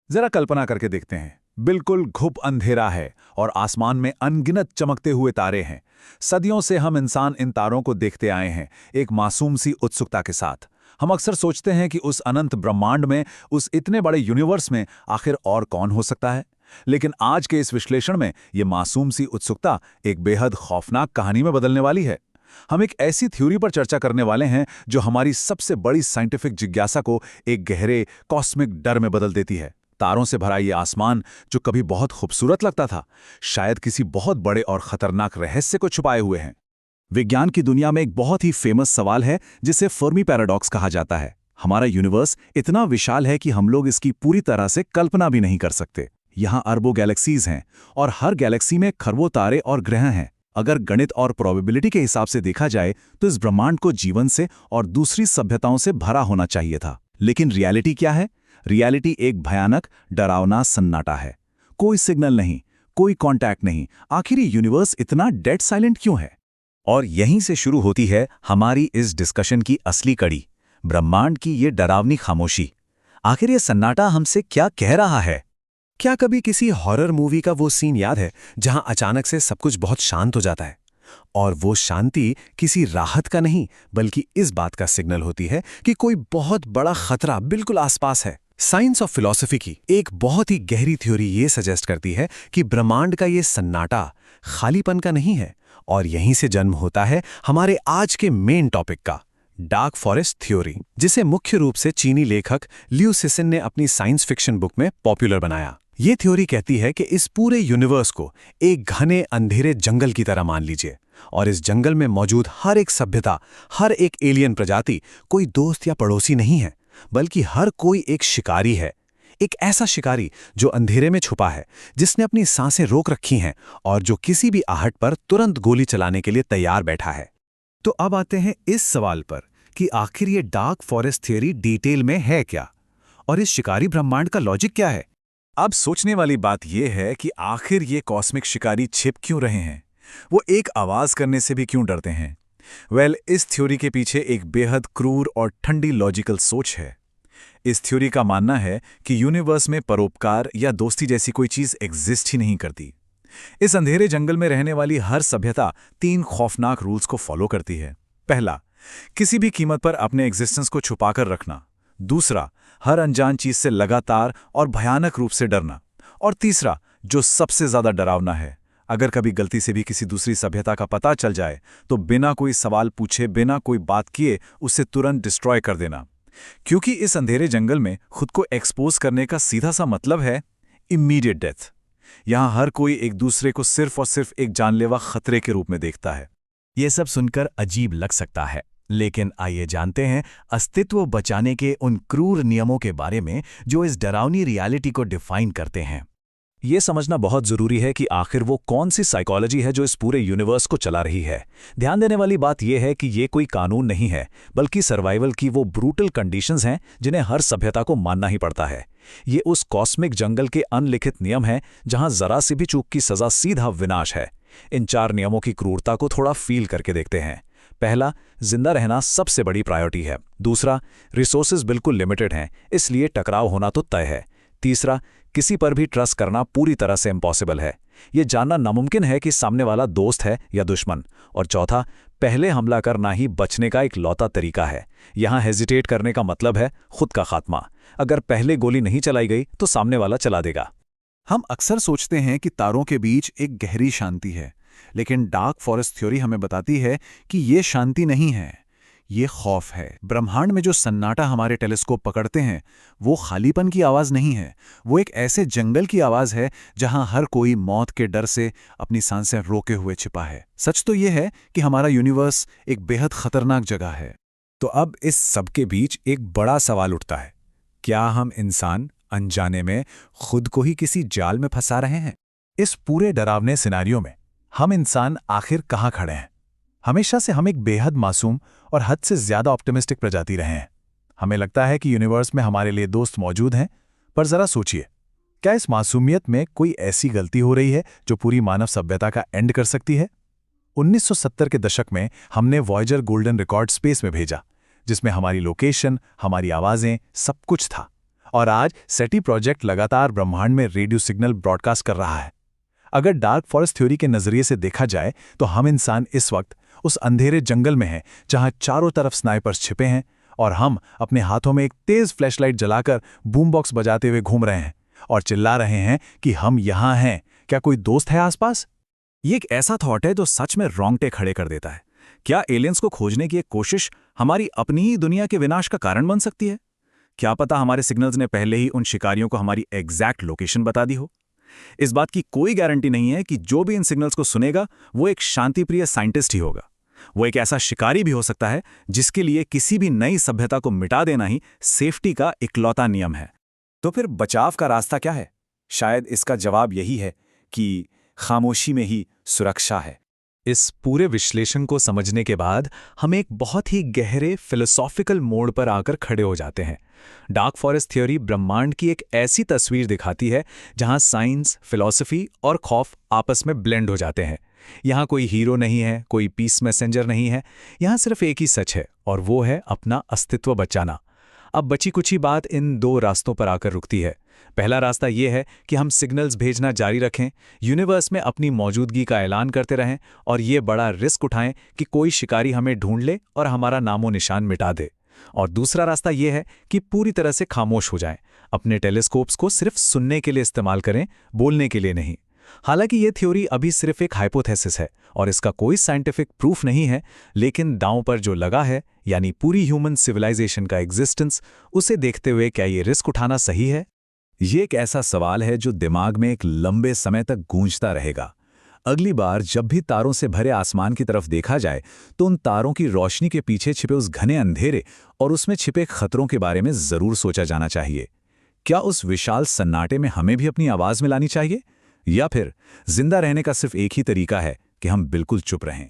जरा कल्पना करके देखते हैं, बिल्कुल घुप अंधेरा है और आसमान में अनगिनत चमकते हुए तारे हैं। सदियों से हम इंसान इन तारों को देखते आए हैं, एक मासूम सी उत्सुकता के साथ। हम अक्सर सोचते हैं कि उस अनंत ब्रह्मांड में, उस इतने बड़े यूनिवर्स में आखिर और कौन हो सकता है। लेकिन आज के इस विश्लेषण में ये मासूम सी उत्सुकता एक बेहद खौफनाक कहानी में बदलने वाली है। हम एक ऐसी थ्योरी पर चर्चा करने वाले हैं जो हमारी सबसे बड़ी साइंटिफिक जिज्ञासा को एक गहरे कॉस्मिक डर में बदल देती है। तारों से भरा ये आसमान जो कभी बहुत खूबसूरत लगता था, शायद किसी बहुत बड़े और खतरनाक रहस्य को छुपाए हुए हैं। विज्ञान की दुनिया में एक बहुत ही फेमस सवाल है जिसे फर्मी पैराडॉक्स कहा जाता है। हमारा यूनिवर्स इतना विशाल है कि हम लोग इसकी पूरी तरह से कल्पना भी नहीं कर सकते। यहाँ अरबों गैलेक्सीज हैं और हर गैलेक्सी में खरबों तारे और ग्रह हैं। अगर गणित और प्रोबेबिलिटी के हिसाब से देखा जाए तो इस ब्रह्मांड को जीवन से और दूसरी सभ्यताओं से भरा होना चाहिए था। लेकिन रियलिटी क्या है? रियलिटी एक भयानक, डरावना सन्नाटा है। कोई सिग्नल नहीं, कोई कांटेक्ट नहीं। आखिर ये यूनिवर्स इतना डेड साइलेंट क्यों है? और यहीं से शुरू होती है हमारी इस डिस्कशन की असली कड़ी, ब्रह्मांड की ये डरावनी खामोशी। आखिर ये सन्नाटा हमसे क्या कह रहा है? क्या कभी किसी हॉरर मूवी का वो सीन याद है जहां अचानक से सब कुछ बहुत शांत हो जाता है? और वो शांति किसी राहत का नहीं, बल्कि इस बात का सिग्नल होती है कि कोई बहुत बड़ा खतरा बिल्कुल आसपास है। साइंस ऑफ फिलॉसफी की एक बहुत ही गहरी थ्योरी ये सजेस्ट करती है कि ब्रह्मांड का ये सन्नाटा खालीपन का नहीं है। और यहीं से जन्म होता है हमारे आज के मेन टॉपिक का, डार्क फॉरेस्ट थ्योरी, जिसे मुख्य रूप से चीनी लेखक लियू सिसिन ने अपनी साइंस फिक्शन बुक में पॉपुलर बनाया। ये थ्योरी कहती है कि इस पूरे यूनिवर्स को एक घने अंधेरे जंगल की तरह मान लीजिए, और इस जंगल में मौजूद हर एक सभ्यता, हर एक एलियन प्रजाति कोई दोस्त या पड़ोसी नहीं है, बल्कि हर कोई एक शिकारी है। एक ऐसा शिकारी जो अंधेरे में छुपा है, जिसने अपनी सांसें रोक रखी हैं और जो किसी भी आहट पर तुरंत गोली चलाने के लिए तैयार बैठा है। तो अब आते हैं इस सवाल पर कि आखिर ये डार्क फॉरेस्ट थ्योरी डिटेल में है क्या, और इस शिकारी ब्रह्मांड का लॉजिक क्या है? अब सोचने वाली बात यह है कि आखिर ये कॉस्मिक शिकारी छिप क्यों रहे हैं? वो एक आवाज करने से भी क्यों डरते हैं? इस थ्योरी के पीछे एक बेहद क्रूर और ठंडी लॉजिकल सोच है। इस थ्योरी का मानना है कि यूनिवर्स में परोपकार या दोस्ती जैसी कोई चीज एग्जिस्ट ही नहीं करती। इस अंधेरे जंगल में रहने वाली हर सभ्यता 3 खौफनाक रूल्स को फॉलो करती है। पहला, किसी भी कीमत पर अपने एग्जिस्टेंस को छुपाकर रखना। दूसरा, हर अनजान चीज से लगातार और भयानक रूप से डरना। और तीसरा, जो सबसे ज्यादा डरावना है, अगर कभी गलती से भी किसी दूसरी सभ्यता का पता चल जाए तो बिना कोई सवाल पूछे, बिना कोई बात किए उसे तुरंत डिस्ट्रॉय कर देना। क्योंकि इस अंधेरे जंगल में खुद को एक्सपोज करने का सीधा सा मतलब है इमीडिएट डेथ। यहां हर कोई एक दूसरे को सिर्फ और सिर्फ एक जानलेवा खतरे के रूप में देखता है। ये सब सुनकर अजीब लग सकता है, लेकिन आइए जानते हैं अस्तित्व बचाने के उन क्रूर नियमों के बारे में जो इस डरावनी रियलिटी को डिफाइन करते हैं। ये समझना बहुत जरूरी है कि आखिर वो कौन सी साइकोलॉजी है जो इस पूरे यूनिवर्स को चला रही है। ध्यान देने वाली बात यह है कि ये कोई कानून नहीं है, बल्कि सर्वाइवल की वो ब्रूटल कंडीशंस हैं जिन्हें हर सभ्यता को मानना ही पड़ता है। ये उस कॉस्मिक जंगल के अनलिखित नियम हैं जहां जरा सी भी चूक की सजा सीधा विनाश है। इन 4 नियमों की क्रूरता को थोड़ा फील करके देखते हैं। पहला, जिंदा रहना सबसे बड़ी प्रायोरिटी है। दूसरा, रिसोर्सेज बिल्कुल लिमिटेड हैं, इसलिए टकराव होना तो तय है। तीसरा, किसी पर भी ट्रस्ट करना पूरी तरह से इम्पॉसिबल है। यह जानना नामुमकिन है कि सामने वाला दोस्त है या दुश्मन। और चौथा, पहले हमला करना ही बचने का इकलौता तरीका है। यहां हेजिटेट करने का मतलब है खुद का खात्मा। अगर पहले गोली नहीं चलाई गई तो सामने वाला चला देगा। हम अक्सर सोचते हैं कि तारों के बीच एक गहरी शांति है, लेकिन डार्क फॉरेस्ट थ्योरी हमें बताती है कि ये शांति नहीं है, ये खौफ है। ब्रह्मांड में जो सन्नाटा हमारे टेलीस्कोप पकड़ते हैं वो खालीपन की आवाज नहीं है, वो एक ऐसे जंगल की आवाज है जहां हर कोई मौत के डर से अपनी सांसें रोके हुए छिपा है। सच तो यह है कि हमारा यूनिवर्स एक बेहद खतरनाक जगह है। तो अब इस सब के बीच एक बड़ा सवाल उठता है, क्या हम इंसान अनजाने में खुद को ही किसी जाल में फंसा रहे हैं? इस पूरे डरावने सिनेरियो में हम इंसान आखिर कहाँ खड़े हैं? हमेशा से हम एक बेहद मासूम और हद से ज्यादा ऑप्टिमिस्टिक प्रजाति रहे हैं। हमें लगता है कि यूनिवर्स में हमारे लिए दोस्त मौजूद हैं, पर जरा सोचिए, क्या इस मासूमियत में कोई ऐसी गलती हो रही है जो पूरी मानव सभ्यता का एंड कर सकती है? 1970 के दशक में हमने वॉयेजर गोल्डन रिकॉर्ड स्पेस में भेजा, जिसमें हमारी लोकेशन, हमारी आवाजें, सब कुछ था। और आज सेटी प्रोजेक्ट लगातार ब्रह्मांड में रेडियो सिग्नल ब्रॉडकास्ट कर रहा है। अगर डार्क फॉरेस्ट थ्योरी के नजरिए से देखा जाए तो हम इंसान इस वक्त उस अंधेरे जंगल में हैं जहां चारों तरफ स्नाइपर्स छिपे हैं और हम अपने हाथों में एक तेज फ्लैशलाइट जलाकर बूम बॉक्स बजाते हुए घूम रहे हैं और चिल्ला रहे हैं कि हम यहां हैं, क्या कोई दोस्त है आसपास? ये एक ऐसा थॉट है जो सच में रोंगटे खड़े कर देता है। क्या एलियंस को खोजने की एक कोशिश हमारी अपनी ही दुनिया के विनाश का कारण बन सकती है? क्या पता हमारे सिग्नल्स ने पहले ही उन शिकारियों को हमारी एग्जैक्ट लोकेशन बता दी हो? इस बात की कोई गारंटी नहीं है कि जो भी इन सिग्नल्स को सुनेगा वो एक शांतिप्रिय साइंटिस्ट ही होगा। वो एक ऐसा शिकारी भी हो सकता है जिसके लिए किसी भी नई सभ्यता को मिटा देना ही सेफ्टी का इकलौता नियम है। तो फिर बचाव का रास्ता क्या है? शायद इसका जवाब यही है कि खामोशी में ही सुरक्षा है। इस पूरे विश्लेषण को समझने के बाद हम एक बहुत ही गहरे फिलोसॉफिकल मोड़ पर आकर खड़े हो जाते हैं। डार्क फॉरेस्ट थ्योरी ब्रह्मांड की एक ऐसी तस्वीर दिखाती है जहां साइंस, फिलॉसफी और खौफ आपस में ब्लेंड हो जाते हैं। यहाँ कोई हीरो नहीं है, कोई पीस मैसेंजर नहीं है, यहाँ सिर्फ एक ही सच है और वो है अपना अस्तित्व बचाना। अब बची कुछ ही बात इन दो रास्तों पर आकर रुकती है। पहला रास्ता ये है कि हम सिग्नल्स भेजना जारी रखें, यूनिवर्स में अपनी मौजूदगी का ऐलान करते रहें और ये बड़ा रिस्क उठाएं कि कोई शिकारी हमें ढूंढ ले और हमारा नामो निशान मिटा दे। और दूसरा रास्ता ये है कि पूरी तरह से खामोश हो जाएं, अपने टेलीस्कोप्स को सिर्फ सुनने के लिए इस्तेमाल करें, बोलने के लिए नहीं। हालांकि ये थ्योरी अभी सिर्फ एक हाइपोथेसिस है और इसका कोई साइंटिफिक प्रूफ नहीं है, लेकिन दांव पर जो लगा है, यानी पूरी ह्यूमन सिविलाइजेशन का एग्जिस्टेंस, उसे देखते हुए क्या ये रिस्क उठाना सही है? ये एक ऐसा सवाल है जो दिमाग में एक लंबे समय तक गूंजता रहेगा। अगली बार जब भी तारों से भरे आसमान की तरफ देखा जाए तो उन तारों की रोशनी के पीछे छिपे उस घने अंधेरे और उसमें छिपे खतरों के बारे में जरूर सोचा जाना चाहिए। क्या उस विशाल सन्नाटे में हमें भी अपनी आवाज मिलानी चाहिए, या फिर जिंदा रहने का सिर्फ एक ही तरीका है कि हम बिल्कुल चुप रहें?